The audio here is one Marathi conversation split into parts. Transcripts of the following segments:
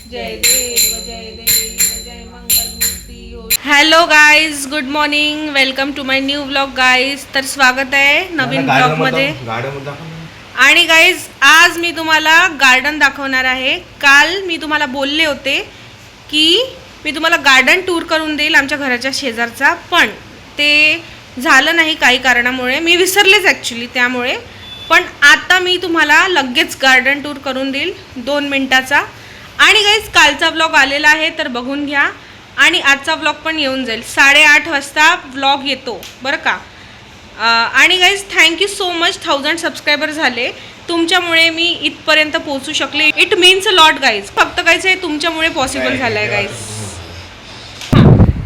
जय देव जय देव जय मंगलमूर्ती हो. Hello guys, good morning, welcome to my new vlog guys. तर स्वागत आहे नवीन ब्लॉग मध्ये. आणि गाईज आज मी तुम्हाला गार्डन दाखवणार आहे. काल मी तुम्हाला बोलले होते की मी तुम्हाला गार्डन टूर करून देईल आमच्या घराच्या शेजारचा, पण ते झालं नाही काही कारणामुळे. मी विसरलेच ॲक्च्युली त्यामुळे. पण आता मी तुम्हाला लगेच गार्डन टूर करून देईल 2 मिनिटाचा. आणि गाईज कालचा व्लॉग आलेला आहे तर बघून घ्या. आणि आजचा व्लॉग पण येऊन जाईल 8:30 वाजता व्लॉग येतो बरं का. आणि guys thank you so much. 1000 subscriber झाले. तुमच्यामुळे मी इथपर्यंत पोहोचू शकले. It means a lot guys. फक्त काहीच आहे तुमच्यामुळे पॉसिबल झालं आहे गाईज.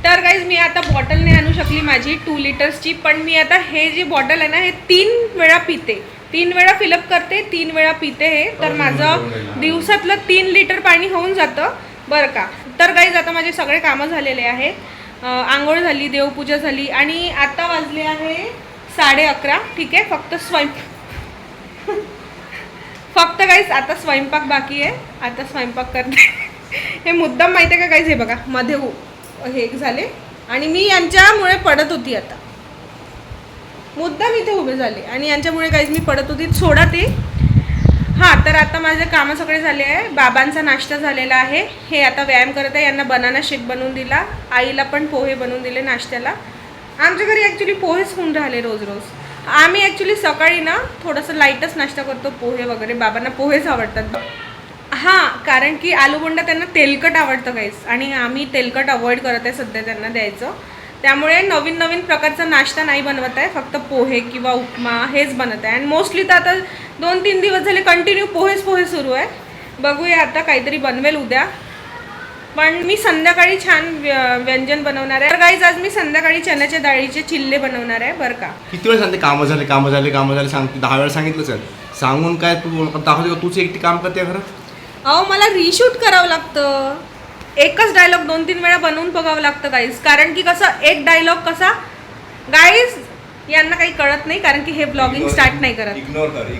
तर गाईज मी आता बॉटल नाही आणू शकली माझी 2 लिटर्सची, पण मी आता हे जी बॉटल आहे ना हे 3 वेळा पिते. 3 वेळा फिलअप करते, 3 वेळा पिते हे. तर माझं दिवसातलं 3 लिटर पाणी होऊन जातं बरं का. तर गाईज आता माझे सगळे कामं झालेले आहे. आंघोळ झाली, देवपूजा झाली आणि आता वाजले आहे 11:30. ठीक आहे. फक्त गाईज आता स्वयंपाक बाकी आहे. आता स्वयंपाक करते. हे मुद्दाम माहिती आहे का गाईज, हे बघा मध्ये हे झाले आणि मी यांच्यामुळे पडत होती. आता मुद्दाम इथे उभे झाले आणि यांच्यामुळे काहीच मी पडत होती. सोडा ते. हां, तर आता माझे कामं सगळे झाले आहे. बाबांचा नाश्ता झालेला आहे. हे आता व्यायाम करत आहे. यांना बनाना शेक बनवून दिला. आईला पण पोहे बनवून दिले नाश्त्याला. आमच्या घरी ॲक्च्युली पोहेच होऊन राहिले रोज रोज. आम्ही ॲक्च्युली सकाळी ना थोडंसं लाईटच नाश्ता करतो, पोहे वगैरे. बाबांना पोहेच आवडतात. हां, कारण की आलूबोंडा त्यांना तेलकट आवडतं काहीच, आणि आम्ही तेलकट अवॉइड करत आहे सध्या त्यांना द्यायचं. त्यामुळे नवीन नवीन प्रकारचा नाश्ता नाही बनवत आहे. फक्त पोहे किंवा उपमा हेच बनत आहे. आणि मोस्टली तर आता 2-3 दिवस झाले कंटिन्यू पोहे सुरू आहे. बघूया आता काहीतरी बनवेल उद्या. पण मी संध्याकाळी छान व्यंजन बनवणार आहे. तर गाईज आज मी संध्याकाळी चण्याच्या डाळीचे चिल्ले बनवणार आहे बरं का. किती वेळ सांगते कामं झाले सांगते. 10 वेळा सांगितलं सर. सांगून काय तू दाखवते का तूच एकटी काम करते खरं? अहो मला रिशूट करावं लागतं. एकच डायलॉग 2-3 वेळा बनवून बघावं लागतं गाईज. कारण की कसं एक डायलॉग कसा गाईज यांना काही कळत नाही, कारण की हे ब्लॉगिंग स्टार्ट नाही करत. इग्नोर कर.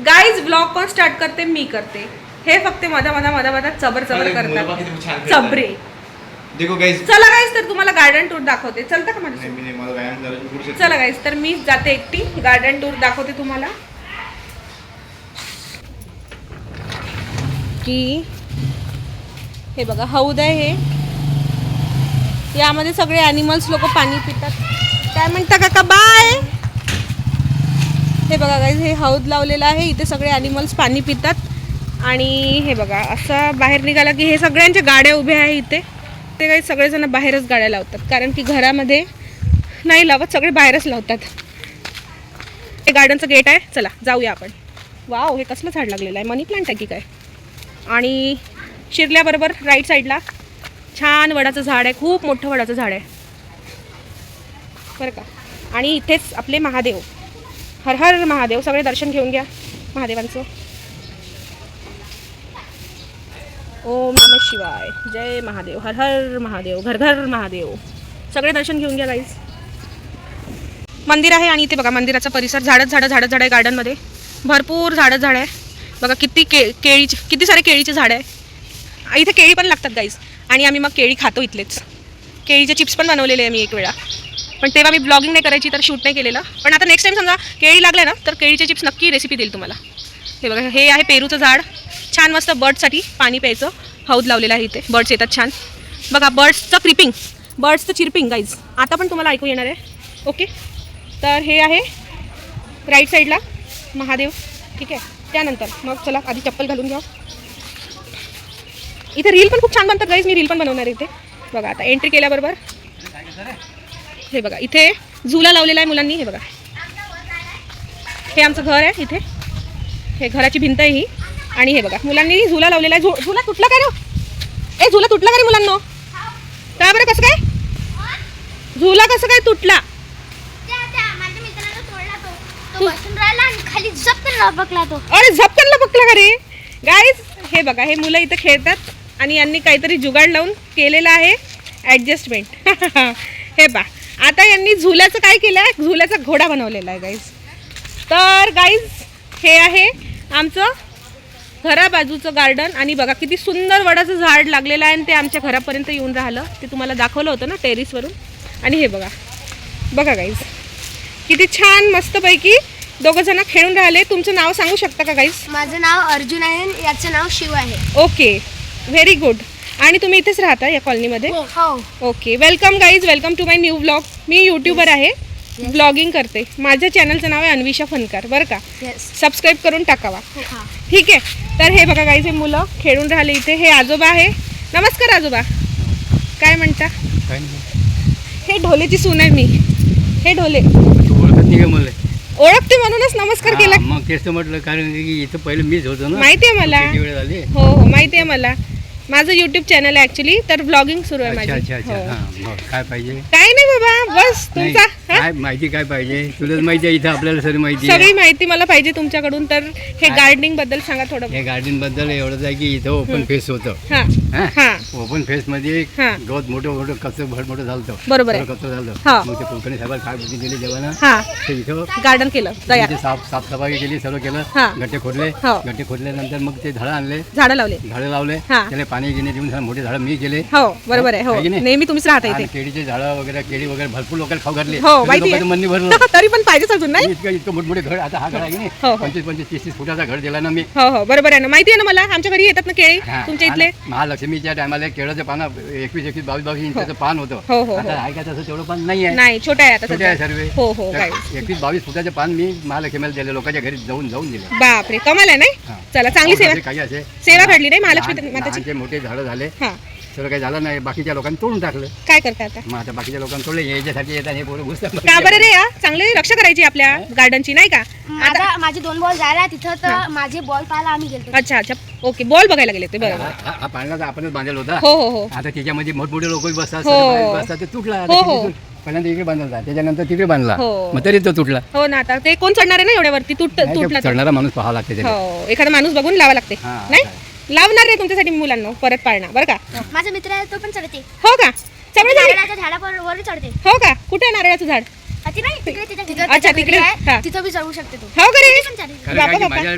गाईज ब्लॉग कोण स्टार्ट करते? मी करते. हे फक्त मधा चबर करतात. चबरे. देखो गाइस, चला गाईज तर तुम्हाला गार्डन टूर दाखवते. चलता का माझ्या? चला गाईज तर मी जाते एकटी. गार्डन टूर दाखवते तुम्हाला. की हे बघा हौद आहे. हे यामध्ये सगळे ॲनिमल्स लोक पाणी पितात. काय म्हणता काका? बाय. हे बघा गाईज, हे हौद लावलेलं आहे. इथे सगळे ॲनिमल्स पाणी पितात. आणि हे बघा असं बाहेर निघाला की हे सगळ्यांच्या गाड्या उभ्या आहे इथे. ते काही सगळेजण बाहेरच गाड्या लावतात, कारण की घरामध्ये नाही लावत, सगळे बाहेरच लावतात. हे गार्डनचं गेट आहे. चला जाऊया आपण. वाव, हे कसलं झाड लागलेलं आहे? मनी प्लांट आहे की काय? आणि शिरल्याबरोबर राईट साईडला छान वडाचं झाड आहे. खूप मोठं वडाचं झाड आहे बरं का. आणि इथेच आपले महादेव. हर हर महादेव. सगळे दर्शन घेऊन घ्या महादेवांचं. ओम नमः शिवाय. जय महादेव. हर हर महादेव. घर घर महादेव. सगळे दर्शन घेऊन घ्या गाईज. मंदिर आहे आणि इथे बघा मंदिराचा परिसर. झाडच आहे गार्डनमध्ये. भरपूर झाड आहे बघा. किती सारे केळीचे झाड आहे. इथे केळी पण लागतात गाईज. आणि आम्ही मग केळी खातो इथलेच. केळीचे चिप्स पण बनवलेले आहे मी एक वेळा, पण तेव्हा मी ब्लॉगिंग नाही करायची तर शूट नाही केलेलं. पण आता नेक्स्ट टाईम समजा केळी लागले ना तर केळीचे चिप्स नक्की रेसिपी देईल तुम्हाला. हे बघा, हे आहे पेरूचं झाड. छान मस्त बर्ड्ससाठी पाणी प्यायचं. हौद लावलेलं आहे इथे. बर्ड्स येतात छान. बघा बर्ड्सचं चिरपिंग गाईज आता पण तुम्हाला ऐकू येणार आहे. ओके, तर हे आहे राईट साईडला महादेव. ठीक आहे. त्यानंतर मग चला आधी चप्पल घालून घ्या. इथे रील पण खूप छान बनतात गाईज. मी रील पण बनवणार आहे इथे. बघा आता एंट्री केल्याबरोबर हे बघा इथे झुला लावलेला आहे मुलांनी. हे बघा, हे आमचं घर आहे इथे. हे घराची भिंत आहे ही. आणि हे बघा मुलांनी झुला लावलेला आहे. झुला तुटला काय रे? झुला तुटला का रे मुलांनो? काय बरं? कसं काय झुला कसं काय तुटला? अरे झपकन लपकला का रे? गाईज हे बघा, हे मुलं इथे खेळतात आणि यांनी काहीतरी जुगाड लावून केलेलं आहे ॲडजस्टमेंट. हे बा, आता यांनी झुल्याचं काय केलं आहे? झुल्याचा घोडा बनवलेला आहे गाईज. तर गाईज हे आहे आमचं घरा बाजूचं गार्डन आणि बघा किती सुंदर वडाचं झाड लागलेलं आहे आणि ते आमच्या घरापर्यंत येऊन राहिलं. ते तुम्हाला दाखवलं होतं ना टेरिसवरून. आणि हे बघा बघा गाईज किती छान मस्तपैकी दोघं जण खेळून राहिले. तुमचं नाव सांगू शकता का गाईज? माझं नाव अर्जुन आहे, याचं नाव शिव आहे. Okay, very good. आणि तुम्ही इथेच राहता या कॉलनीमध्ये? हो. Okay, welcome guys, welcome to my new blog. मी यूट्यूबर आहे, ब्लॉगिंग करते. माझ्या चॅनलचं नाव आहे अन्विषा फनकार, बरं का? सबस्क्राईब करून टाकावा. ठीक आहे. तर हे बघा गाईज, हे मुलं खेळून राहिले इथे. हे आजोबा आहे. नमस्कार आजोबा, काय म्हणता? हे ढोलेची सून आहे मी. हे ढोले ओळखते म्हणूनच नमस्कार केला. मग तेच तर म्हटलं, कारण की इथं पहिले मीच होतो ना. माहिती आहे मला. वेळ झाली. हो हो, माहिती आहे मला. माझं युट्यूब चॅनल आहे ऍक्च्युली, तर ब्लॉगिंग सुरू आहे माझी. अच्छा. हो. मग काय पाहिजे? काय नाही बाबा, बस नाही, तुमचा काय माहिती काय पाहिजे? तुलाच माहिती आहे, इथं आपल्याला सगळी माहिती आहे. सगळी माहिती मला पाहिजे तुमच्याकडून. तर हे गार्डनिंग बद्दल सांगा थोडं. हे गार्डन बद्दल एवढंच आहे की इथं ओपन फेस होतं. हा हा, ओपन फेस मध्ये हा. गवत मोठं कच्चं भर मोठं झालं. बरोबर आहे. कच्चं झालं. हा. मग ते कुलकर्णी साहेबांना काय बुद्धी दिली जेव्हा ना, हा, ते इथं गार्डन केलं तयार. इथे साफसफाई केली, सर्व केलं. हा. गड्डे खोदले. हो. गड्डे खोदल्यानंतर मग ते झाडं आणले, झाडं लावले. झाडं लावले. हा. त्याला पाणी गिणे देऊन मोठे झाडं मी केले. हो बरोबर आहे. हो, आहे की नाही? नेहमी तुम्हीच राहता आणि इथे. केळीचे झाडं वगैरे, केळी वगैरे भरपूर लोकांना खाऊ घातले. हो, माहिती आहे. मन भरलं. तरी पण पाहिजेच अजून, नाही? इतकं मोठमोठे घर. आता हा घर आहे की नाही, हो, हो. 25-25, 30-30 फुटाचा घर दिला ना मी. हो हो, बरोबर आहे ना. माहिती आहे ना मला. आमच्या घरी येतात ना केळी हा. तुमच्या इथले. आणि महालक्ष्मीच्या टायमाला केळाचं पानं 21, 22 इंचाचं पान होतं. हो, हो, हो. आता आहे का तसं तेवढं पान नाही आहे. नाही, छोटा आहे आता छोटे आहे सध्या. सर्व. हो हो, काय 21-22 फुटाचे पान मी महालक्ष्मीला दिले, लोकांच्या घरी जाऊन दिले. बापरे, कमाल आहे नाही? हा. चला, चांगली सेवा काही असे सेवा घडली नाही महालक्ष्मी माताची. लहानचे मोठे झाडं झाले, हा, सर्व काही झालं नाही. बाकीच्या लोकांनी तोडून टाकलं. काय करता आता? मग आता बाकीच्या लोकांनी तोडले. याच्यासाठी येतात हे पोरं घुसतात. का बरं रे? या चांगली रक्षा करायची आपल्या गार्डनची, नाही का? माझे 2 बॉल झाला तिथं, तर माझे बॉल पाहायला आम्ही गेलो. अच्छा अच्छा, ओके, बॉल बघायला गेले ते, बरोबर. हा पाण्याचा आपणच बांधलेला होता. हो हो हो आता त्याच्यामध्ये मोठमोठे लोक बसतात, हो. सर्व बसतात, ते तुटला. आता हो, हो. किती पहिल्यांदा इकडे बांधला, त्याच्यानंतर तिकडे बांधला. हो. मग तरी तो तुटला. हो ना. आता ते कोण चढणार आहे ना एवढ्यावरती? नाही, तुटला ते चढणारा माणूस पाहावा लागते त्याला. हो, एखादा माणूस बघून लावा लागते. हा, नाही लावणार रे तुमच्यासाठी मुलांना परत पाळणार, बरं का? माझा मित्र आहे, तो पण चढते. हो का? सगळे झाले? नारळाच्या झाडावर चढते. हो का? कुठे आहे नारळाचं झाड? ती नाही तिकडे, तिथं अच्छा, त्याच्या तिकडे. घरी आहे, हा. तिथं बी चढू शकते तू. हो का रे? पण चालेल. कारण बापा, काय की बापा. माझ्या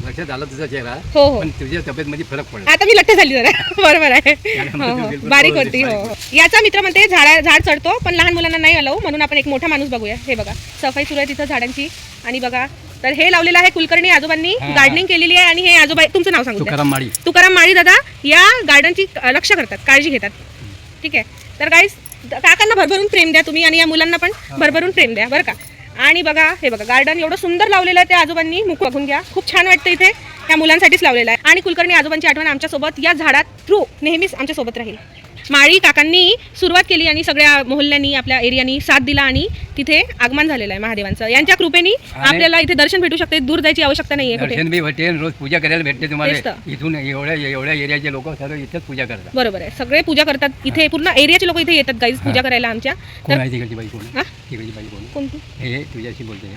लक्षात आला तुझा चेहरा, हो हो, पण तुझ्या तब्येतमध्ये फरक पडला. आता मी लठ्ठ झाली जरा. बरोबर आहे. त्यामुळे हो, तू हो. बिलकुल बारीक बरोबर होती. हो दिसली. हो. याचा मित्र म्हणते झाड चढतो पण लहान मुलांना नाही अलाऊ, म्हणून आपण एक मोठा माणूस बघूया. हे बघा, सफाई सुरू आहे तिथं झाडांची. आणि बघा, तर हे लावलेलं आहे कुलकर्णी आजोबांनी. हा. गार्डनिंग केलेली आहे. आणि हे आजोबा, तुमचं नाव सांगू द्या. तुकाराम माळी दादा या गार्डनची रक्षा करतात, काळजी घेतात. ठीक आहे. तर गाईस, काकांना भरभरून प्रेम द्या तुम्ही, आणि या मुलांना पण भरभरून प्रेम द्या, बरं का? आणि बघा, हे बघा, गार्डन एवढं सुंदर लावलेलं आहे त्या आजोबांनी. मुख बघून घ्या, खूप छान वाटतं इथे. या मुलांसाठीच लावलेलं आहे. आणि कुलकर्णी आजोबांची आठवण आमच्यासोबत या झाडात थ्रू नेहमीच आमच्यासोबत राहील. माळी काकांनी सुरुवात केली आणि सगळ्या मोहल्ल्यांनी, आपल्या एरियानी साथ दिला आणि तिथे आगमन झालेलं आहे महादेवांचं. यांच्या कृपेने आपल्याला इथे दर्शन भेटू शकते. दूर जायची आवश्यकता नाहीये कुठे. दर्शन बी भेटेल, रोज पूजा करायला भेटते तेच तुम्हाला. तर. इथून एवढ्या एरियाचे लोक सर्व इथेच पूजा करतात. बरोबर आहे, सगळे पूजा करतात इथे. पूर्ण एरियाचे लोक इथे येतात गाईज पूजा करायला आमच्या. कोण आहे तिकडची बाई? कोण हा? तिकडची बाई कोण? कोणती? हे तुझ्याशी बोलते.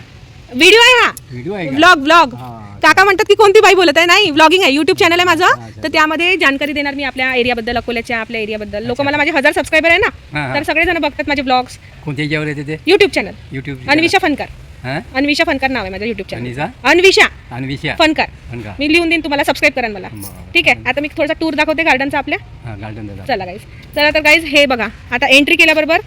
व्हिडिओ आहे हा, व्हिडिओ आहे का? व्लॉग. हा. काका म्हणतात की कोणती बाई बोलत आहे. नाही, व्लॉगिंग आहे, युट्यूब चॅनल आहे माझं. अच्छा. तर त्यामध्ये जानकारी देणार मी आपल्या एरियाबद्दल, अकोल्याच्या आपल्या एरियाबद्दल. लोक मला, माझे 1000 सबस्क्रायबर आहे हा, ना, हा. तर सगळेजण बघतात माझे ब्लॉग्स. कोणत्या याच्यावर येते ते? YouTube channel YouTube Anvisha Funkar. हा? अन्विषा फनकार नाव आहे माझं युट्यूब चॅनल. अनिशा? अन्विषा अन्विषा फनकार. फनकार. मी लिहून देईन तुम्हाला, सबस्क्राईब करा मला. बरं. ठीक आहे. आता मी थोडासा टूर दाखवते गार्डनचा आपल्या. हा, गार्डन दादा. चला गाईज, चला. तर गाईज, हे बघा, आता एंट्री केल्याबरोबर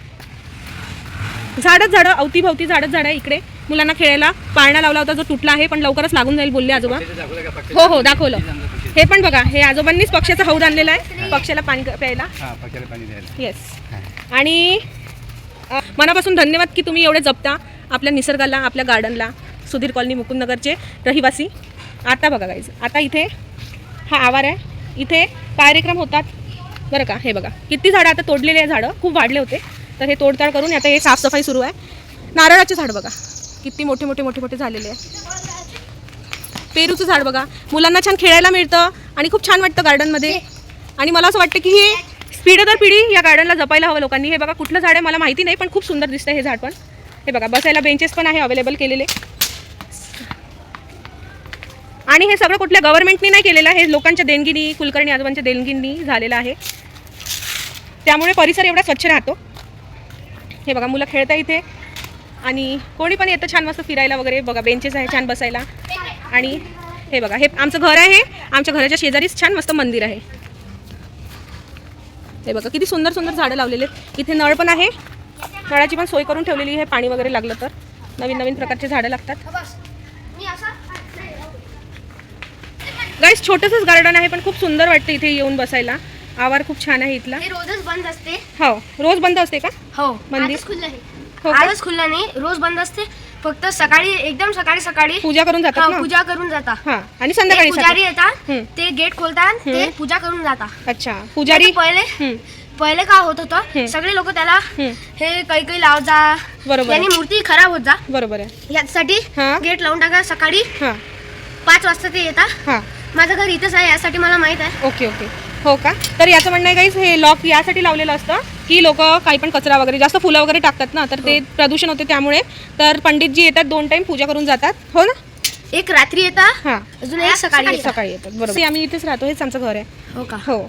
झाडं अवतीभवती झाड आहे इकडे. मुलांना खेळायला पाळणा लावला होता जो तुटला आहे, पण लवकरच लागून जाईल बोलले आजोबा. हो हो, दाखवलं. हे पण बघा, हे आजोबांनीच पक्ष्याचा हौद आणलेला आहे, पक्ष्याला पाणी प्यायला. हा, पक्ष्याला पाणी द्यायला. येस. आणि मनापासून धन्यवाद की तुम्ही एवढे जपता आपल्या निसर्गाला, आपल्या गार्डनला. सुधीर कॉलनी मुकुंदनगरचे रहिवासी. आता बघा गाईज, आता इथे हा आवार आहे, इथे कार्यक्रम होतात, बरं का? हे बघा, किती झाडं आता तोडलेले आहे. झाडं खूप वाढले होते, तर हे तोडताड करून आता हे साफसफाई सुरू आहे. नारळाचे झाड बघा किती मोठे मोठे मोठे मोठे झालेले आहे. पेरूचं झाड बघा, मुलांना छान खेळायला मिळतं आणि खूप छान वाटतं गार्डनमध्ये. आणि मला असं वाटतं की हे पिढी दर पिढी या गार्डनला जपायला हवं लोकांनी. हे बघा, कुठलं झाड आहे मला माहिती नाही, पण खूप सुंदर दिसतं हे झाड. पण हे बघा, बसायला बेंचेस पण आहे अवेलेबल केलेले. आणि हे सगळं कुठल्या गव्हर्नमेंटनी नाही केलेलं, हे लोकांच्या देणगीनी, कुलकर्णी आजोबांच्या देणगींनी झालेलं आहे. त्यामुळे परिसर एवढा स्वच्छ राहतो. हे बघा, मुलं खेळता इथे आणि कोणी पण येतं छान मस्त फिरायला वगैरे. बघा, बेंचेस आहे छान बसायला. आणि हे बघा, हे आमचं घर आहे. आमच्या घराच्या शेजारीच छान मस्त मंदिर आहे. हे बघा किती सुंदर सुंदर झाडं लावलेले आहेत. इथे नळ पण आहे, नळाची पण सोय करून ठेवलेली आहे. पाणी वगैरे लागलं तर नवीन नवीन प्रकारचे झाडं लागतात. मी असं गाईस छोटंसंच गार्डन आहे पण खूप सुंदर वाटतं इथे येऊन बसायला. आवार खूप छान आहे इथला. हे रोजच बंद असते. हो, रोज बंद असते का हो, मंदिर? आजच खुल्लं आहे. हो का? आजच खुल्लं नाही, रोज बंद असते. फक्त सकाळी एकदम सकाळी पूजा करून जातात ना? पूजा करून जाता. हा, आणि ते संध्याकाळी पुजारी जातात. येतात, ते गेट खोलतात, ते पूजा करून जाता. अच्छा, पुजारी. पहिले पहिले काय होत होतं, सगळे लोक त्याला हे काही लावत जा, बरोबर यांनी मूर्ती खराब होत जा, बरोबर आहे. यासाठी हा. गेट लावून टाका. सकाळी हा 5 वाजता ते येतात. हा, माझं घर इथंच आहे, यासाठी मला माहित आहे. Okay okay. हो का? तर याचं म्हणणं आहे गाईस, हे लॉक यासाठी लावलेलं असतं की लोक काही पण कचरा वगैरे जास्त फुलं वगैरे टाकतात ना, तर ते प्रदूषण होते. त्यामुळे तर पंडितजी येतात, 2 टाइम पूजा करून जातात. हो ना? एक रात्री येतात, हां, अजून एक सकाळी येतात. सकाळी येतात. बरोबर. आम्ही इथेच राहतो, हेच आमचं घर आहे. हो का? हो.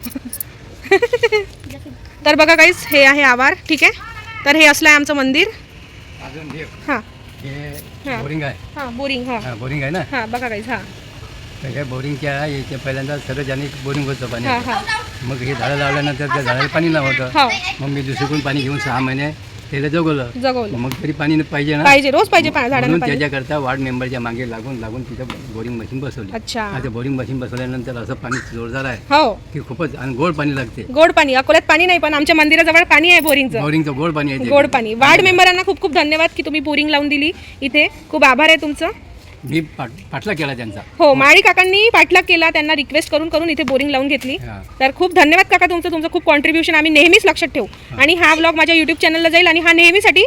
तर बघा गाईस, हे आहे आवार. ठीक आहे, तर हे असलं आहे आमचं मंदिर. अजून हे हां हे बोरिंग आहे. हां, बोरिंग. हां हा, बोरिंग आहे ना. हां, बघा गाईस. हां तर हे बोरिंगच्या याच्या पहिल्यांदा सार्वजनिक बोरिंग होतं पाणी. हां हां मग हे झाडं लावल्यानंतर त्या झाडाला पाणी नव्हतं. हो, मग मी दुसरीकडून पाणी घेऊन 6 महिने त्याला जगवलं. जगवलं मग तरी पाणी पाहिजे ना. पाहिजे, रोज पाहिजे झाडांना म्हणून पाहिजे. त्याच्याकरता वार्ड मेंबरच्या मागे लागून तिथं बोरिंग मशीन बसवली. अच्छा. आता बोरिंग मशीन बसवल्यानंतर असं पाणी जोरदार आहे हो, की खूपच, आणि गोड पाणी लागते. गोड पाणी. अकोल्यात पाणी नाही, पण आमच्या मंदिराजवळ पाणी आहे बोरिंगचं. बोरिंगचं गोड पाणी आहे ते. गोड पाणी. वार्ड मेंबरांना खूप खूप धन्यवाद की तुम्ही बोरिंग लावून दिली इथे. खूप आभार आहे तुमचं. मी पाठला केला त्यांचा. हो, माळी काकांनी पाठलाग केला, त्यांना रिक्वेस्ट करून करून इथे बोरिंग लावून घेतली. हा. तर खूप धन्यवाद काका तुमचं खूप कॉन्ट्रीब्युशन आम्ही नेहमीच लक्षात ठेवू. आणि हा व्लॉग माझ्या युट्यूब चॅनलला जाईल आणि हा नेहमीसाठी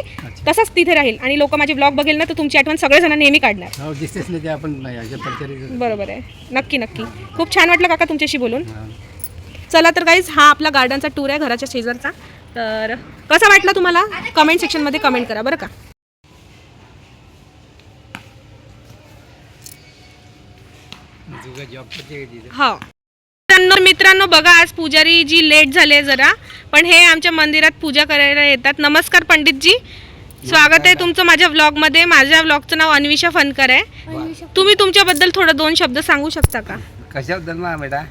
तसाच तिथे राहील. आणि लोक माझे व्लॉग बघेल ना, तर तुमची आठवण सगळेजण नेहमी काढणार. हो, दिसतेच नाही ते आपण याच्या परिचय. बरोबर आहे. नक्की नक्की. खूप छान वाटलं काका तुमच्याशी बोलून. हा. चला तर गाईज, हा आपला गार्डनचा टूर आहे घराच्या शेजारचा. तर कसा वाटला तुम्हाला कमेंट सेक्शनमध्ये कमेंट करा बरं का. जॉब करते तिथे. हो मित्रांनो, बघा आज पुजारी जी लेट झाले जरा, पण हे आमच्या मंदिरात पूजा करायला येतात. नमस्कार पंडितजी, स्वागत आहे तुमचं माझ्या व्लॉगमध्ये. माझ्या व्लॉगचं नाव अन्विषा फनकर आहे. तुम्ही तुमच्याबद्दल थोडं 2 शब्द सांगू शकता का? कशाबद्दल ना बेटा?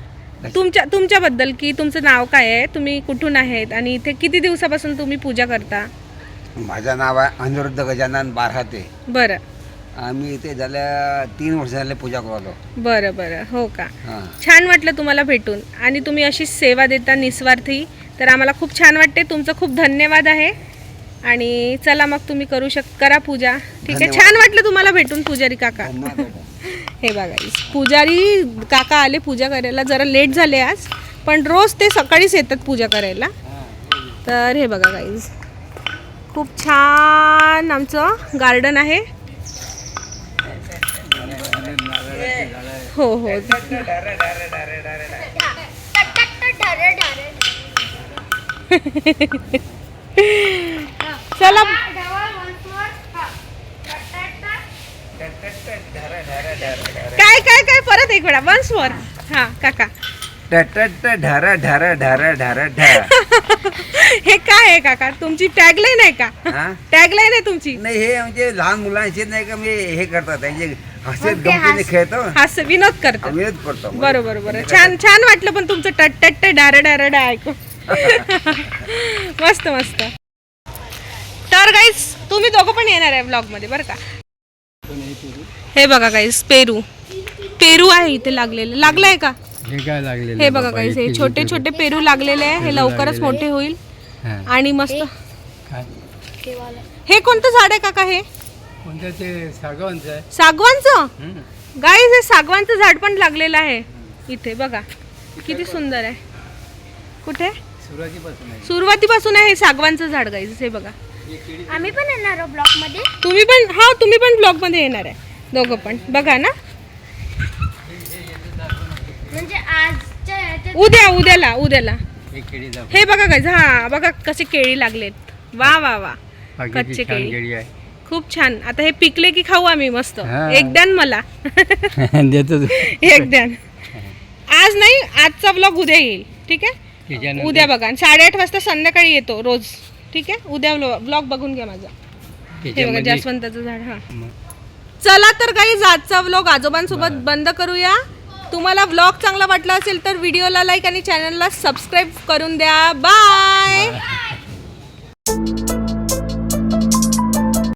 तुमच्याबद्दल, की तुमचं नाव काय आहे, तुम्ही कुठून आहेत आणि इथे किती दिवसापासून तुम्ही पूजा करता? माझं नाव आहे अनिरुद्ध गजानन बारहाते. बरं आम्ही इथे झाल्या 3 वर्ष झाले पूजा करतो. बरं बरं. हो का? हां. छान वाटलं तुम्हाला भेटून, आणि तुम्ही अशीच सेवा देता निस्वार्थी, तर आम्हाला खूप छान वाटते. तुमचं खूप धन्यवाद आहे. आणि चला मग तुम्ही करा पूजा. ठीक आहे, धन्यवाद. छान वाटलं तुम्हाला भेटून पुजारी काका. धन्यवाद बेटा. हे बघा पुजारी काका आले पूजा करायला. जरा लेट झाले आज, पण रोज ते सकाळीच येतात पूजा करायला. तर हे बघा गाईज, खूप छान आमचं गार्डन आहे. हो हो. चला काय काय काय परत एक वेळा, वन्स मोर. हा काका, ढारा ढारा ढारा ढारा ढारा. हे काय आहे काका, तुमची टॅगलाईन आहे का? हां? टॅगलाईन आहे तुमची? नाही, हे म्हणजे लहान मुलांशी नाही का मी हे करतात, त्यांचे हसत गमतीने खेळतो, हास्य विनोद करतो. विनोद करतो. बरोबर बरोबर. छान छान वाटलं पण तुमचं टट डारा डारा डा ऐकून. मस्त मस्त. तर गाईस, तुम्ही दोघं पण येणार आहे ब्लॉग मध्ये बरं का. हे बघा गाईस, पेरू आहे इथे लागलंय का? हे काय लागलेलं हे बघा गाईस, हे छोटे छोटे पेरू लागलेले आहे. हे लवकरच मोठे होईल. हा. आणि मस्त. काय हे कोणतं झाड आहे काका? हे कोणतं? ते सागवानचं आहे. सागवानचं. हम्म. गाईस, हे सागवानचं झाड पण लागलेलं आहे इथे. बघा किती सुंदर आहे. कुठे? सुरुवातीपासून आहे. सुरुवातीपासून आहे हे सागवानचं झाड गाईस. हे बघा. आम्ही पण येणार ब्लॉक मध्ये. तुम्ही पण ब्लॉग मध्ये येणार आहे दोघं पण. बघा ना, म्हणजे आजच्या याच्यात उद्याला. हे केळी दाखव. हे बघा गाईस, हा बघा कसे केळी लागलेत. वा वा वा. बाकीची कच्चे छान केळी. केळी आहे. खूप छान. आता हे पिकले की खाऊ आम्ही मस्त. हा. एक द्यान मला. देतो तू. एक द्यान. आज नाही, आजचा ब्लॉग उद्या येईल. ठीक आहे, त्याच्यानंतर उद्या बघा. 8:30 वाजता संध्याकाळी येतो रोज. ठीक आहे, उद्या ब्लॉग बघून घ्या माझा. हे बघा त्याच्यामध्ये जास्वंताचं झाड. हा मग चला तर काही आजचा व्लॉग आजोबांसोबत बंद करूया. तुम्हाला व्लॉग चांगला वाटला असेल तर व्हिडिओला लाईक आणि चॅनलला सबस्क्राईब करून द्या. बाय.